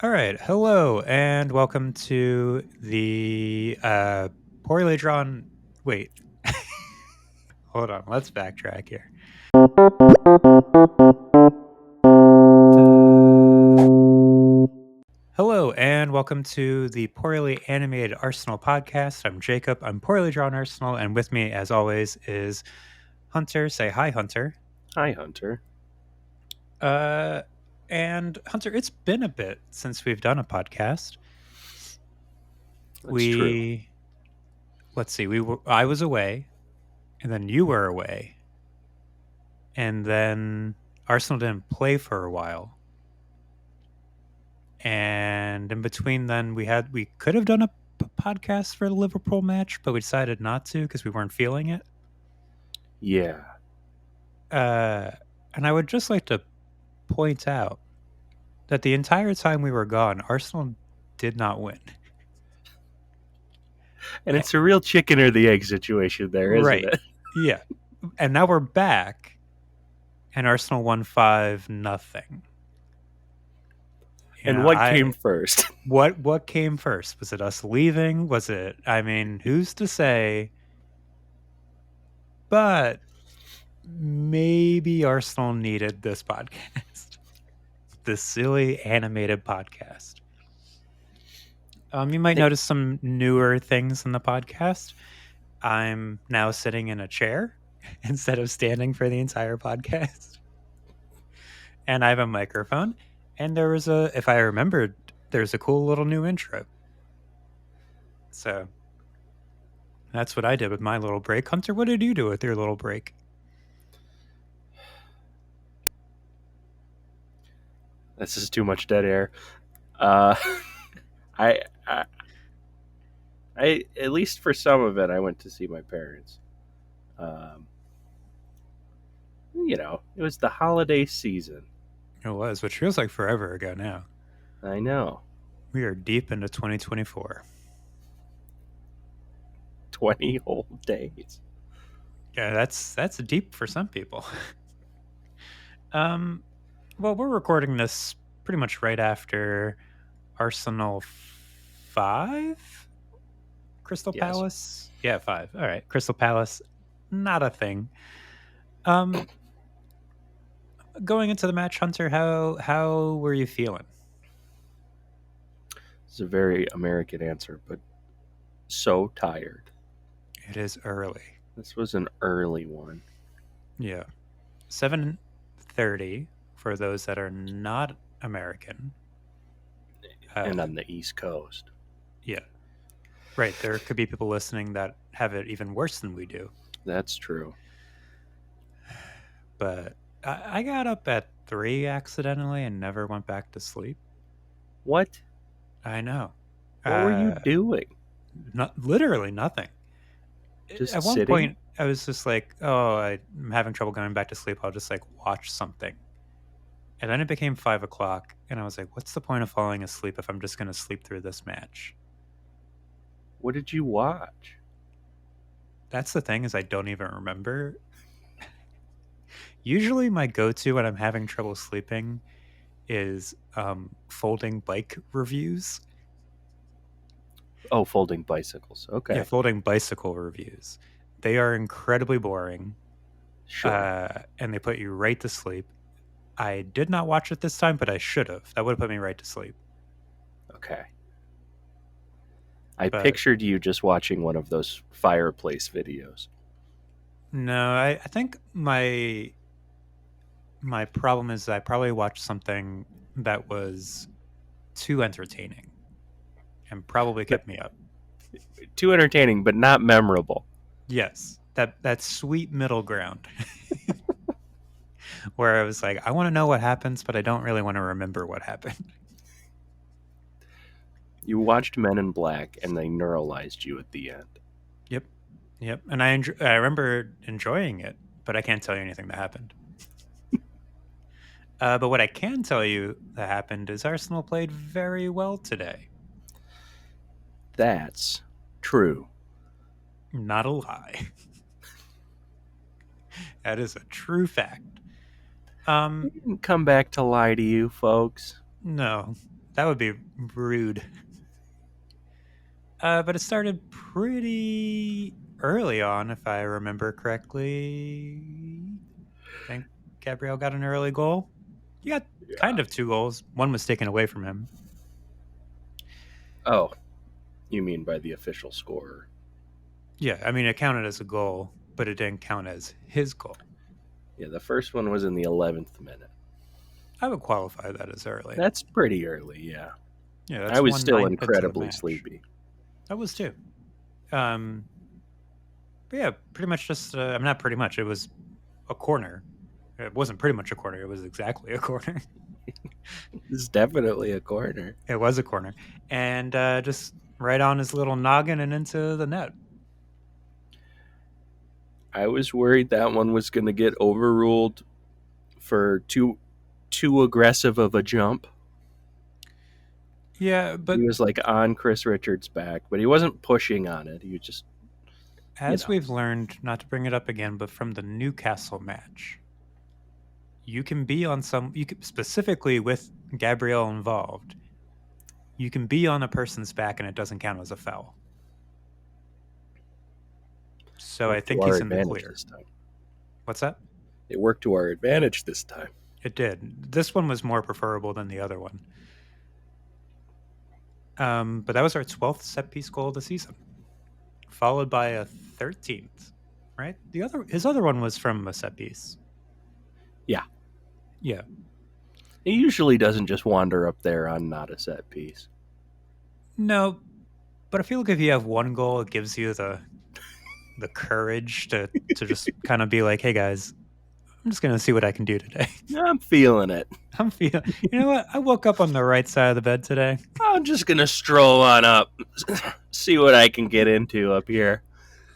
All right. Hello and welcome to the poorly drawn. Wait, hold on. Let's backtrack here. Hello and welcome to the Poorly Animated Arsenal podcast. I'm Jacob. I'm Poorly Drawn Arsenal, and with me, as always, is Hunter. Say hi, Hunter. Hi, Hunter. Uh, and Hunter, it's been a bit since we've done a podcast. That's true. We let's see. I was away, and then you were away, and then Arsenal didn't play for a while. And in between then we could have done a podcast for the Liverpool match, but we decided not to because we weren't feeling it. Yeah. Uh, and I would just like to point out that the entire time we were gone, Arsenal did not win. And it's a real chicken or the egg situation there, isn't Right. it? Yeah. And now we're back and Arsenal won 5-0. And what came first? What came first? Was it us leaving? Was it, I mean, who's to say? But maybe Arsenal needed this podcast. This silly animated podcast. You might notice some newer things in the podcast. I'm now sitting in a chair instead of standing for the entire podcast. And I have a microphone. And there was if I remembered, there's a cool little new intro. So that's what I did with my little break. Hunter, what did you do with your little break? This is too much dead air. I, I, I, at least for some of it, I went to see my parents. It was the holiday season. It was, which feels like forever ago now. I know. We are deep into 2024. 20 whole days. Yeah, that's deep for some people. Well, we're recording this pretty much right after Arsenal 5? Crystal Yes. Palace? Yeah, 5. All right. Crystal Palace, not a thing. Going into the match, Hunter, how were you feeling? It's a very American answer, but so tired. It is early. This was an early one. Yeah. 7:30 for those that are not American. And on the East Coast. Yeah. Right. There could be people listening that have it even worse than we do. That's true. But I got up at 3 accidentally and never went back to sleep. What? I know. What were you doing? Literally nothing. Just At one sitting? point, I was just like, oh, I'm having trouble going back to sleep. I'll just like watch something. And then it became 5 o'clock, and I was like, what's the point of falling asleep if I'm just going to sleep through this match? What did you watch? That's the thing, is I don't even remember. Usually my go-to when I'm having trouble sleeping is folding bike reviews. Oh, folding bicycles. Okay. Yeah, folding bicycle reviews. They are incredibly boring. Sure. And they put you right to sleep. I did not watch it this time, but I should have. That would have put me right to sleep. Okay. I pictured you just watching one of those fireplace videos. No, I think my problem is I probably watched something that was too entertaining and probably kept me up. Too entertaining, but not memorable. Yes, that sweet middle ground where I was like, I want to know what happens, but I don't really want to remember what happened. You watched Men in Black, and they neuralized you at the end. Yep, and I remember enjoying it, but I can't tell you anything that happened. But what I can tell you that happened is Arsenal played very well today. That's true. Not a lie. That is a true fact. We didn't come back to lie to you, folks. No, That would be rude. But it started pretty early on, if I remember correctly. I think Gabriel got an early goal. He got kind of 2 goals. One was taken away from him. Oh, you mean by the official score? Yeah, I mean, it counted as a goal, but it didn't count as his goal. Yeah, the first one was in the 11th minute. I would qualify that as early. That's pretty early, yeah. Yeah, that's I was 1/9 still into the incredibly match. sleepy. That was too. But yeah, pretty much just. I'm not pretty much. It was a corner. It wasn't pretty much a corner. It was exactly a corner. This is definitely a corner. It was a corner, and just right on his little noggin and into the net. I was worried that one was going to get overruled for too aggressive of a jump. Yeah, but He was like on Chris Richards' back, but he wasn't pushing on it. He was just, as we've learned, not to bring it up again, but from the Newcastle match, you can be on some. You can, specifically with Gabriel involved, you can be on a person's back and it doesn't count as a foul. So I think he's in the clear. This time. What's that? It worked to our advantage this time. It did. This one was more preferable than the other one. But that was our 12th set piece goal of the season, followed by a 13th. Right? His other one was from a set piece. Yeah. Yeah. He usually doesn't just wander up there on not a set piece. No, but I feel like if you have one goal, it gives you the courage to just kind of be like, hey guys, I'm just gonna see what I can do today. I'm feeling it. I'm feeling. You know what? I woke up on the right side of the bed today. I'm just gonna stroll on up, see what I can get into up here.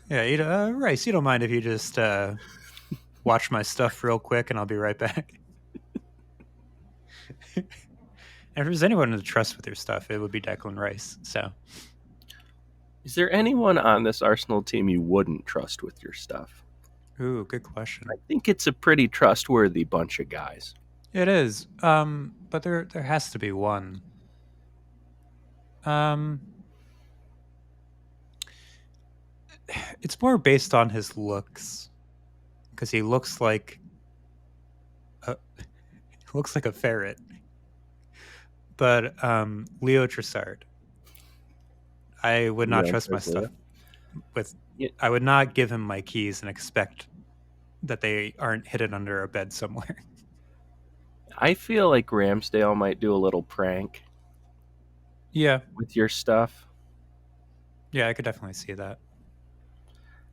Yeah, Rice, you don't mind if you just watch my stuff real quick, and I'll be right back. And if there's anyone to trust with your stuff, it would be Declan Rice. So, is there anyone on this Arsenal team you wouldn't trust with your stuff? Ooh, good question. I think it's a pretty trustworthy bunch of guys. It is, but there has to be one. It's more based on his looks, because he looks like a ferret. But Leo Trossard, I would not trust my stuff with. I would not give him my keys and expect that they aren't hidden under a bed somewhere. I feel like Ramsdale might do a little prank. Yeah. With your stuff. Yeah, I could definitely see that.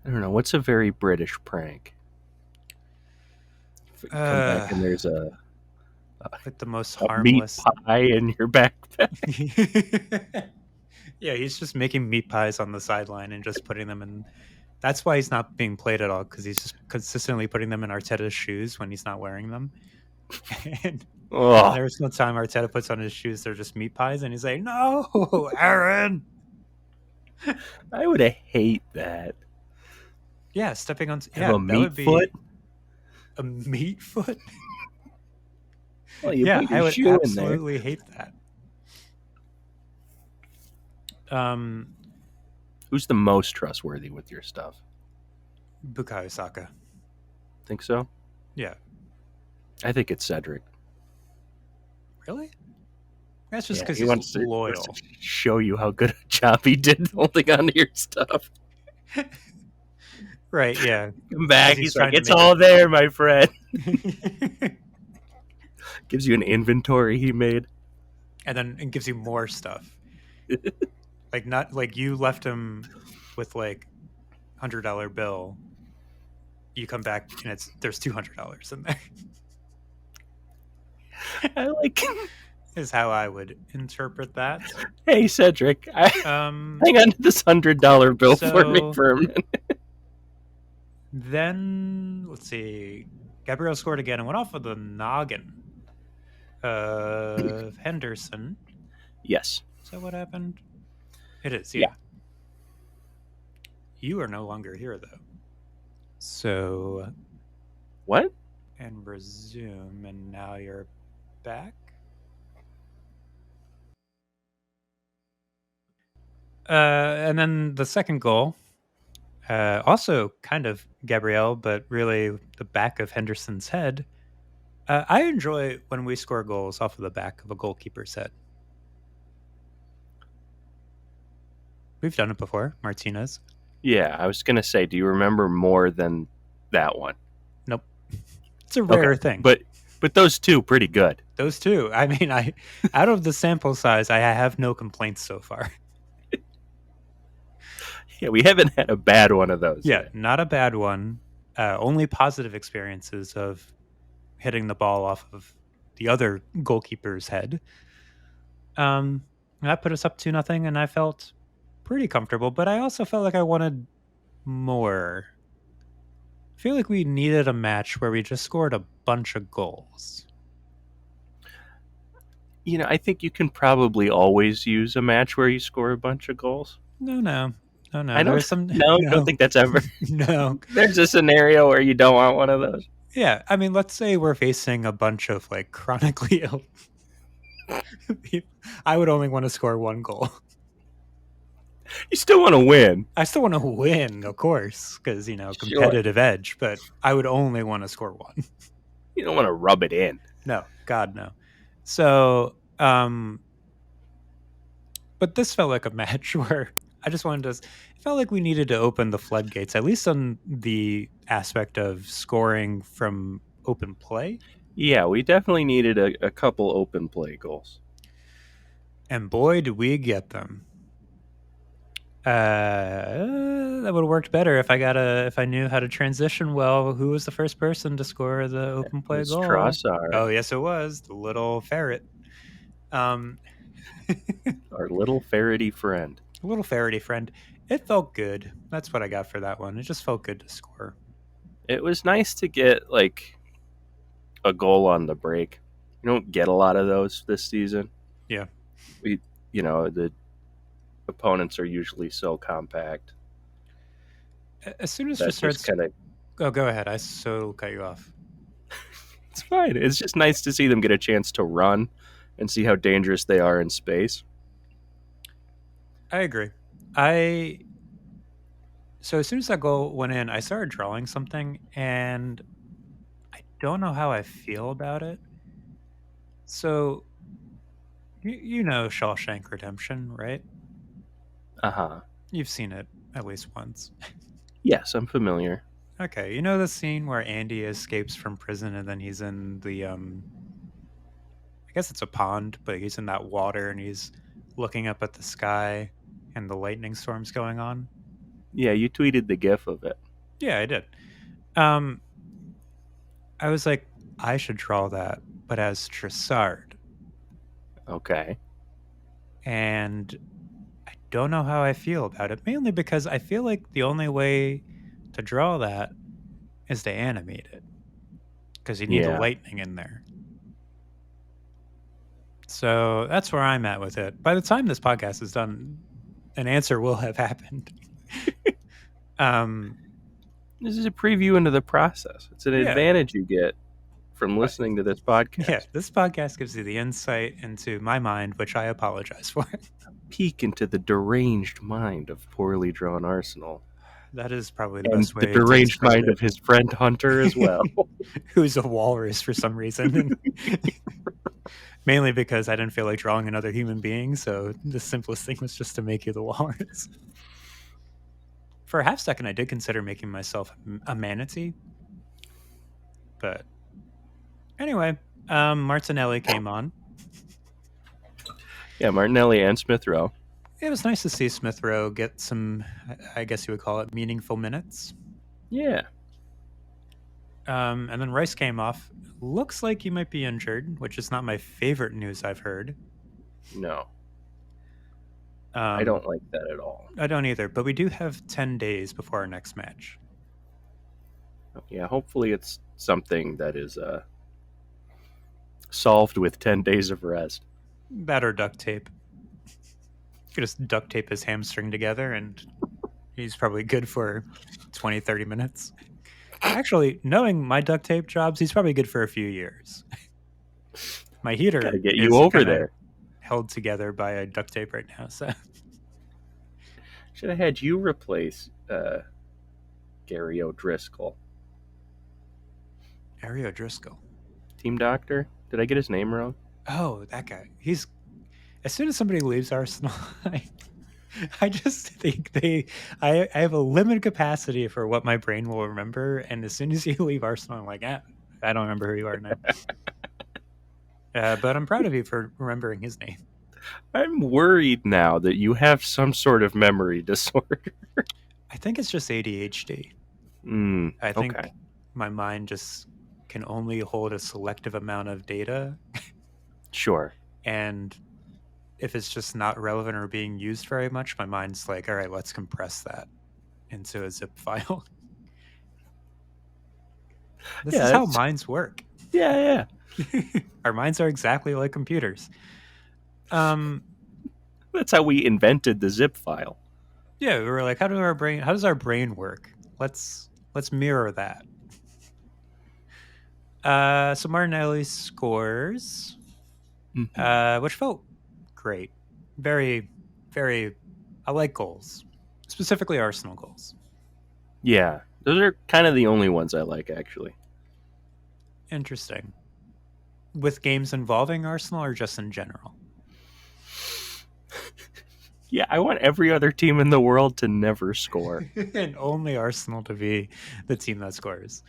I don't know. What's a very British prank? Come back and there's like the most harmless meat pie in your backpack. Yeah, he's just making meat pies on the sideline and just putting them in. That's why he's not being played at all, because he's just consistently putting them in Arteta's shoes when he's not wearing them. And there's no time Arteta puts on his shoes, they're just meat pies, and he's like, "No, Aaron." I would hate that. Yeah, stepping on. Have a meat foot. A meat foot. Well, you yeah, put your I would shoe absolutely in there. hate that. Who's the most trustworthy with your stuff? Bukayo Saka. Think so? Yeah. I think it's Cedric. Really? That's just because he wants loyal. To show you how good a job he did holding on to your stuff. Right, yeah. Come back. He's like, it's all there, my friend. Gives you an inventory he made. And then it gives you more stuff. Like, not like you left him with like $100 bill. You come back and there's $200 in there. I like is how I would interpret that. Hey Cedric, hang on to this $100 bill for me for a minute. Then let's see. Gabriel scored again and went off of the noggin of Henderson. Yes. Is that what happened? It is, yeah. You are no longer here, though. So. What? And resume, and now you're back? And then the second goal, also kind of Gabrielle, but really the back of Henderson's head. I enjoy when we score goals off of the back of a goalkeeper's head. We've done it before, Martinez. Yeah, I was gonna say, do you remember more than that one? Nope. It's a Okay, rare thing. but those two pretty good. Those two. I mean, I out of the sample size, I have no complaints so far. Yeah, we haven't had a bad one of those Yeah, yet. not a bad one. Only positive experiences of hitting the ball off of the other goalkeeper's head. Um, that put us up 2-0, and I felt pretty comfortable, but I also felt like I wanted more. I feel like we needed a match where we just scored a bunch of goals. I think you can probably always use a match where you score a bunch of goals. No, no, no, no. I There don't was some no, I don't no, think that's ever. no. There's a scenario where you don't want one of those. Yeah, I mean, let's say we're facing a bunch of like chronically ill people. I would only want to score one goal. You still want to win. I still want to win, of course, because Sure. competitive edge. But I would only want to score one. You don't want to rub it in. No, God, no. So, but this felt like a match where I just wanted to. It felt like we needed to open the floodgates, at least on the aspect of scoring from open play. Yeah, we definitely needed a couple open play goals. And boy, did we get them. That would have worked better if I knew how to transition well. Who was the first person to score the open play It's goal? Trossard, Oh, yes, it was the little ferret. Um, our little ferrety friend. a little ferrety friend. It felt good. That's what I got for that one. It just felt good to score. It was nice to get like a goal on the break. You don't get a lot of those this season. Yeah. The opponents are usually so compact. As soon as it That just starts, kind of oh, go ahead. I so cut you off. it's fine. It's just nice to see them get a chance to run and see how dangerous they are in space. I agree. I so as soon as that goal went in, I started drawing something, and I don't know how I feel about it. So you know Shawshank Redemption, right? Uh huh. You've seen it at least once. Yes, I'm familiar. Okay, you know the scene where Andy escapes from prison and then he's in the I guess it's a pond, but he's in that water and he's looking up at the sky and the lightning storm's going on. Yeah, you tweeted the GIF of it. Yeah, I did. Um I was like, I should draw that, but as Tressard. Okay. And I don't know how I feel about it, mainly because I feel like the only way to draw that is to animate it. Because you need the Yeah. lightning in there. So that's where I'm at with it. By the time this podcast is done, an answer will have happened. um, This is a preview into the process. It's an yeah, advantage you get from listening to this yeah. podcast. This podcast gives you the insight into my mind, which I apologize for. Peek into the deranged mind of poorly drawn Arsenal. That is probably the And best the way to deranged describe mind of his friend Hunter as well. it. Who's a walrus for some reason. Mainly because I didn't feel like drawing another human being, so the simplest thing was just to make you the walrus. For a half second, I did consider making myself a manatee. But anyway, Martinelli came on. Yeah, Martinelli and Smith Rowe. It was nice to see Smith Rowe get some, I guess you would call it, meaningful minutes. Yeah. And then Rice came off. Looks like he might be injured, which is not my favorite news I've heard. No. I don't like that at all. I don't either, but we do have 10 days before our next match. Yeah, hopefully it's something that is solved with 10 days of rest. That or duct tape. You could just duct tape his hamstring together and he's probably good for 20, 30 minutes. Actually, knowing my duct tape jobs, he's probably good for a few years. My heater Gotta get is you over kinda there. held together by a duct tape right now, so Should have had you replace Gary O'Driscoll. Ari O'Driscoll. Team doctor? Did I get his name wrong? Oh, that guy. He's as soon as somebody leaves Arsenal, I just think I have a limited capacity for what my brain will remember, and as soon as you leave Arsenal, I'm like, I don't remember who you are now. But I'm proud of you for remembering his name. I'm worried now that you have some sort of memory disorder. I think it's just ADHD. I think Okay. my mind just can only hold a selective amount of data, Sure. and if it's just not relevant or being used very much, my mind's like, all right, let's compress that into a zip file. This is how minds work. Yeah. Our minds are exactly like computers. That's how we invented the zip file. Yeah, we were like, how does our brain work? Let's mirror that. So Martinelli scores, which felt great. Very, very, I like goals, specifically Arsenal goals. Yeah, those are kind of the only ones I like, actually. Interesting. With games involving Arsenal or just in general? Yeah, I want every other team in the world to never score. And only Arsenal to be the team that scores.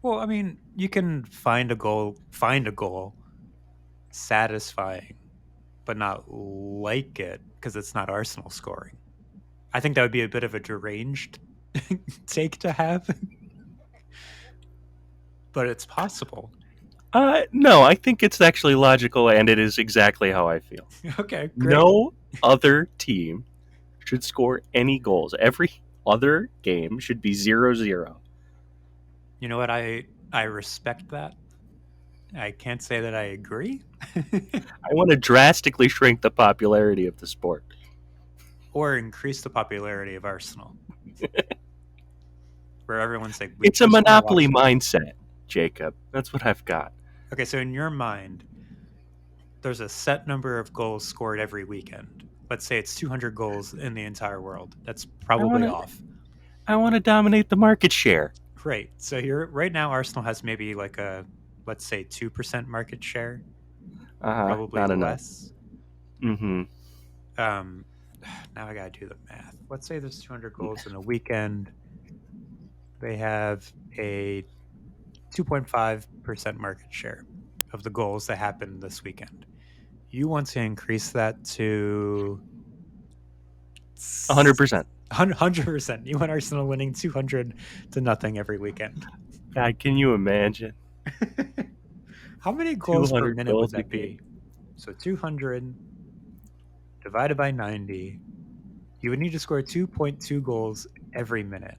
Well, I mean, you can find a goal satisfying, but not like it because it's not Arsenal scoring. I think that would be a bit of a deranged take to have, but it's possible. No, I think it's actually logical, and it is exactly how I feel. Okay, great. No other team should score any goals. Every other game should be 0-0. You know what? I respect that. I can't say that I agree. I want to drastically shrink the popularity of the sport. Or increase the popularity of Arsenal. Where everyone's like, it's a monopoly mindset, Jacob. That's what I've got. Okay, so in your mind, there's a set number of goals scored every weekend. Let's say it's 200 goals in the entire world. That's probably off. I want to dominate the market share. Great. So right now, Arsenal has maybe like a, let's say, 2% market share. Probably not less. Enough. Now I gotta do the math. Let's say there's 200 goals in a weekend. They have a 2.5% market share of the goals that happen this weekend. You want to increase that to 100%. 100%. You want Arsenal winning 200-0 every weekend. God, can you imagine? How many goals per minute would that be? So 200 divided by 90. You would need to score 2.2 goals every minute.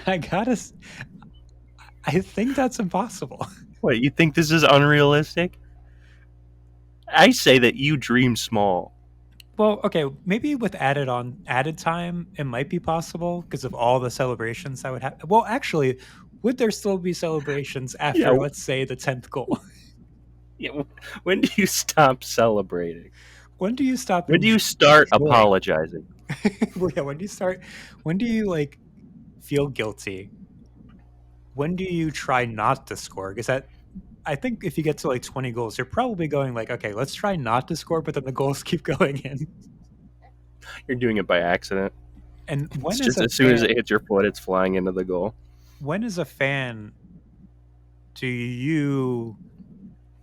I think that's impossible. What, you think this is unrealistic? I say that you dream small. Well, okay, maybe with added time, it might be possible because of all the celebrations that would happen. Well, actually, would there still be celebrations after, let's say, the 10th goal? Yeah, when do you stop celebrating? When do you stop? When do you start apologizing? Well, yeah, when do you like feel guilty? When do you try not to score? Because I think if you get to like 20 goals, you're probably going like, okay, let's try not to score, but then the goals keep going in. You're doing it by accident. And when it's just as soon as it hits your foot, it's flying into the goal. When as a fan do you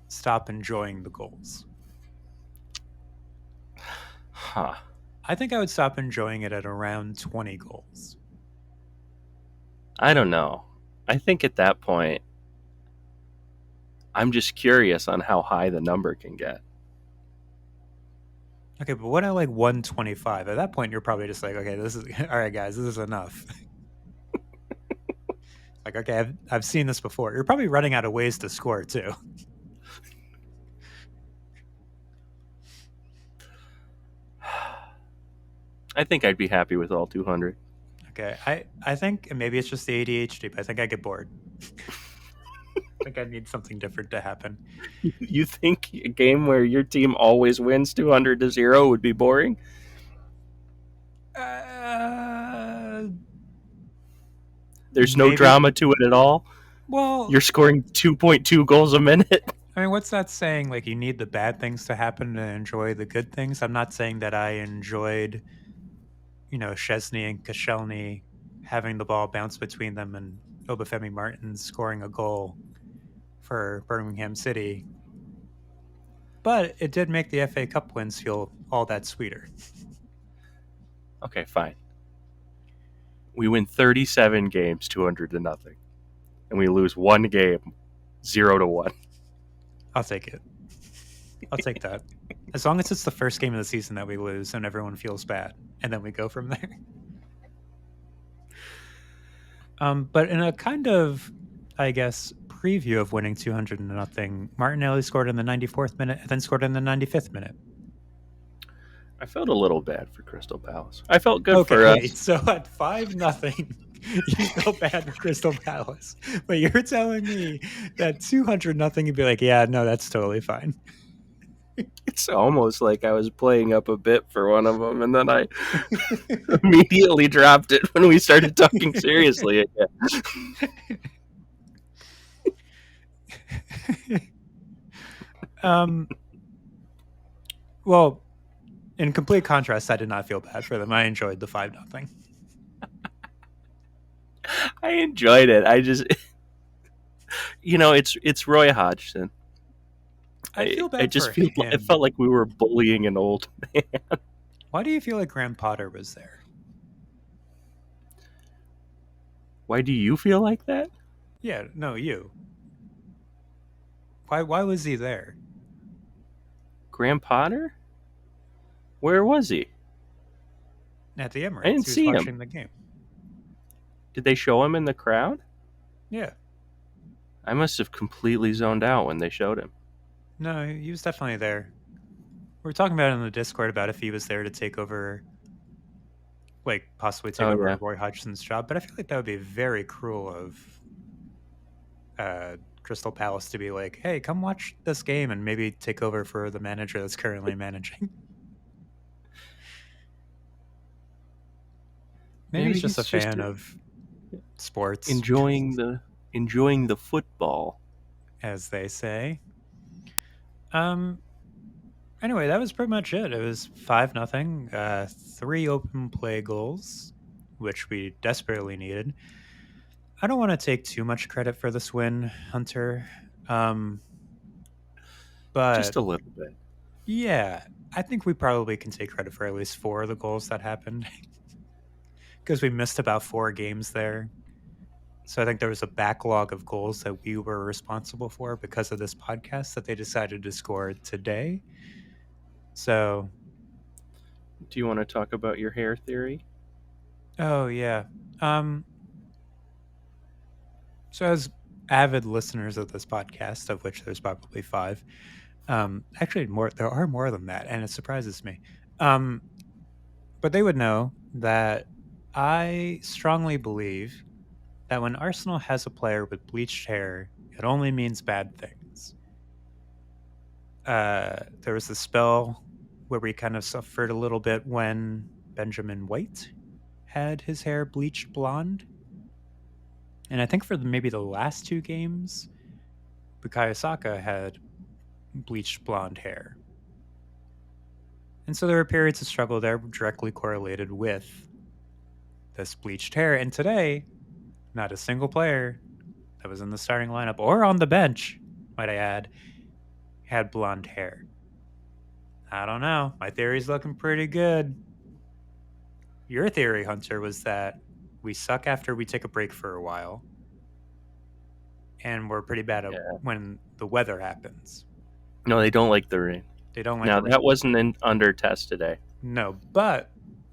stop enjoying the goals? I think I would stop enjoying it at around 20 goals. I don't know. I think at that point, I'm just curious on how high the number can get. Okay, but what at like 125? At that point, you're probably just like, okay, this is all right, guys. This is enough. Like, okay, I've seen this before. You're probably running out of ways to score too. I think I'd be happy with all 200. Okay, I think maybe it's just the ADHD, but I think I get bored. I think I need something different to happen. You think a game where your team always wins 200-0 would be boring? There's no maybe. drama to it at all. Well, You're scoring 2.2 goals a minute. I mean, what's that saying? Like, you need the bad things to happen to enjoy the good things. I'm not saying that I enjoyed, Chesney and Koscielny having the ball bounce between them and Obafemi Martin scoring a goal for Birmingham City, but it did make the FA Cup wins feel all that sweeter. Okay, fine. We win 37 games, 200 to nothing, and we lose one game, 0-1. I'll take it. I'll take that. As long as it's the first game of the season that we lose and everyone feels bad, and then we go from there. But in a kind of, I guess, preview of winning 200 to nothing, Martinelli scored in the 94th minute and then scored in the 95th minute. I felt a little bad for Crystal Palace. I felt good Okay, for us. wait. So at 5-0, you felt bad for Crystal Palace, but you're telling me that 200-0, you'd be like, yeah, no, that's totally fine. It's almost like I was playing up a bit for one of them, and then I immediately dropped it when we started talking seriously again. Well, in complete contrast, I did not feel bad for them. I enjoyed the 5-0. I enjoyed it. I just, it's Roy Hodgson. I feel bad I just for feel him. it felt like we were bullying an old man. Why do you feel like Graham Potter was there? Why do you feel like that? Yeah, no, you. Why was he there? Graham Potter? Where was he? At the Emirates. I didn't He was see watching him. the game. Did they show him in the crowd? Yeah. I must have completely zoned out when they showed him. No, he was definitely there. We were talking about it in the Discord about if he was there to take over, like, possibly take over Yeah. Roy Hodgson's job, but I feel like that would be very cruel of Crystal Palace to be like, hey, come watch this game and maybe take over for the manager that's currently managing. Maybe he's just a fan of sports, enjoying the football, as they say. Anyway, that was pretty much it. It was 5-0, 3 open play goals, which we desperately needed. I don't want to take too much credit for this win, Hunter. But just a little bit. Yeah, I think we probably can take credit for at least 4 of the goals that happened because we missed about 4 games there. So I think there was a backlog of goals that we were responsible for because of this podcast that they decided to score today. So, do you want to talk about your hair theory? Oh yeah. So as avid listeners of this podcast, of which there's probably 5, actually there are more than that, and it surprises me. But they would know that I strongly believe that when Arsenal has a player with bleached hair, it only means bad things. There was a spell where we kind of suffered a little bit when Benjamin White had his hair bleached blonde. And I think for maybe the last 2 games, Bukayo Saka had bleached blonde hair. And so there were periods of struggle there directly correlated with this bleached hair. And today, not a single player that was in the starting lineup or on the bench, might I add, had blonde hair. I don't know. My theory's looking pretty good. Your theory, Hunter, was that we suck after we take a break for a while. And we're pretty bad at when the weather happens. No, they don't like the rain. They don't like Now, the rain. that wasn't under test today. No, but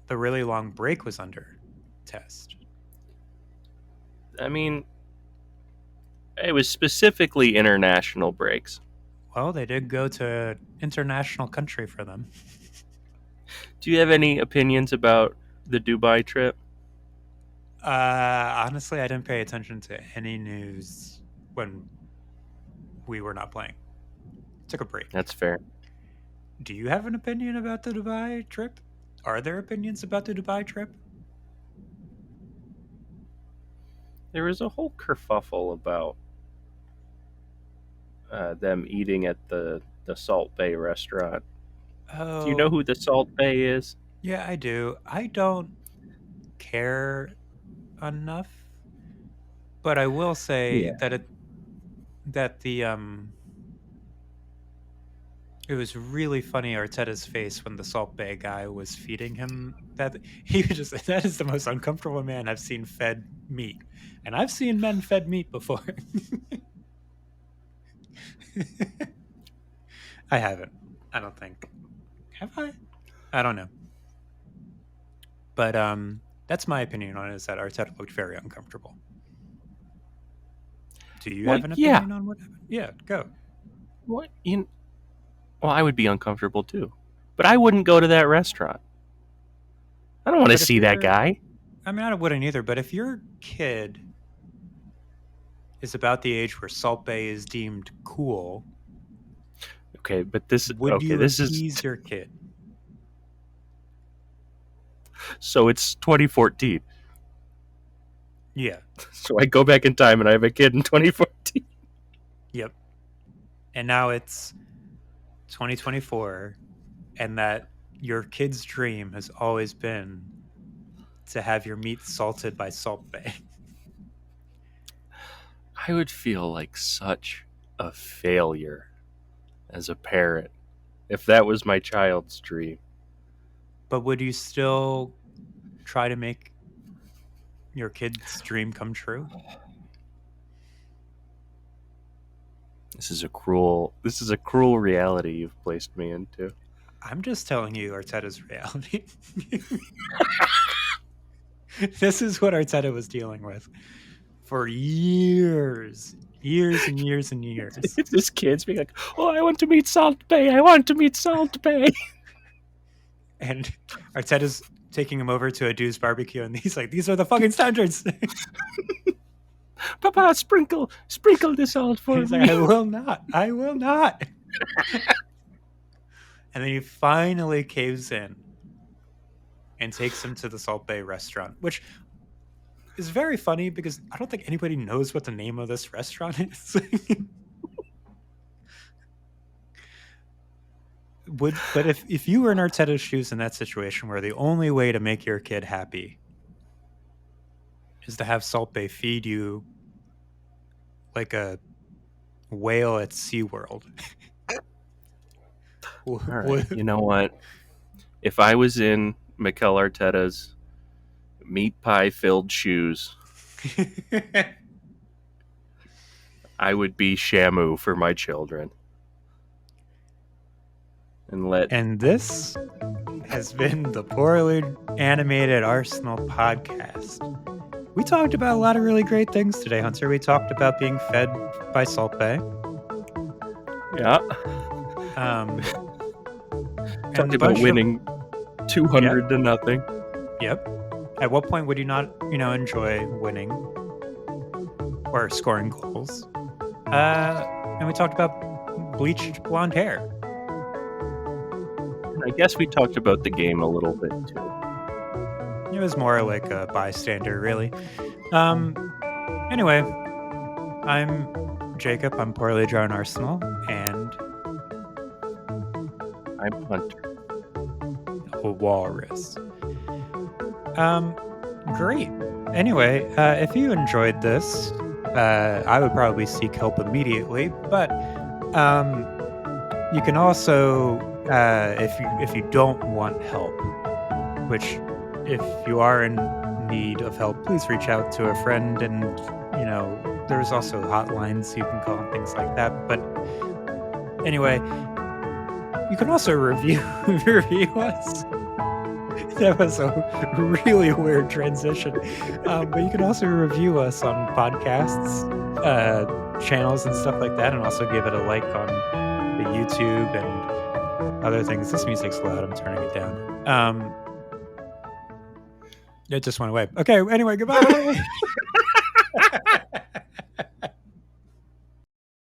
the really long break was under test. I mean, it was specifically international breaks. Well, they did go to international country for them. Do you have any opinions about the Dubai trip? Honestly, I didn't pay attention to any news when we were not playing. Took a break. That's fair. Do you have an opinion about the Dubai trip? Are there opinions about the Dubai trip? There was a whole kerfuffle about them eating at the Salt Bay restaurant. Do you know Oh, who the Salt Bay is? yeah, I do. I don't care enough, but I will say Yeah. that that it was really funny Arteta's face when the Salt Bay guy was feeding him that he was just that is the most uncomfortable man I've seen fed meat. And I've seen men fed meat before. I haven't. I don't think. Have I? I don't know. But that's my opinion on it is that Arteta looked very uncomfortable. Do you Well, have an yeah. opinion on what happened? Yeah, go. What? Well, I would be uncomfortable too, but I wouldn't go to that restaurant. I don't want to But if see that you're guy. I mean I wouldn't either, but if your kid is about the age where Salt Bay is deemed cool, Okay, but this would okay. you This is appease your kid? so it's 2014. Yeah. So I go back in time and I have a kid in 2014. Yep. And now it's 2024 and that your kid's dream has always been to have your meat salted by Salt Bay. I would feel like such a failure as a parent if that was my child's dream. But would you still try to make your kid's dream come true? This is a cruel reality you've placed me into. I'm just telling you Arteta's reality. This is what Arteta was dealing with for years, years and years and years. This kid's being like, "Oh, I want to meet Salt Bay. I want to meet Salt Bay." And Arteta's taking him over to a dude's barbecue, and he's like, "These are the fucking standards." Papa, sprinkle the salt for He's me. like, "I will not. I will not." And then he finally caves in and takes him to the Salt Bay restaurant, which is very funny because I don't think anybody knows what the name of this restaurant is. But if you were in Arteta's shoes in that situation where the only way to make your kid happy is to have Salt Bay feed you like a whale at SeaWorld. All right, you know what? If I was in Mikel Arteta's meat pie filled shoes, I would be Shamu for my children. And this has been the Poorly Animated Arsenal podcast. We talked about a lot of really great things today, Hunter. We talked about being fed by Salt Bay. Yeah. Talked about winning 200 to nothing. Yep. At what point would you not, enjoy winning or scoring goals? And we talked about bleached blonde hair. I guess we talked about the game a little bit too. It was more like a bystander, really. Anyway, I'm Jacob. I'm Poorly Drawn Arsenal, and I'm Hunter. a walrus. Great. Anyway, if you enjoyed this, I would probably seek help immediately. But you can also, if you don't want help, which if you are in need of help, please reach out to a friend. And there's also hotlines you can call and things like that. But anyway, you can also review us. That was a really weird transition. But you can also review us on podcasts, channels and stuff like that, and also give it a like on the YouTube and other things. This music's loud. I'm turning it down. It just went away. Okay, anyway, goodbye.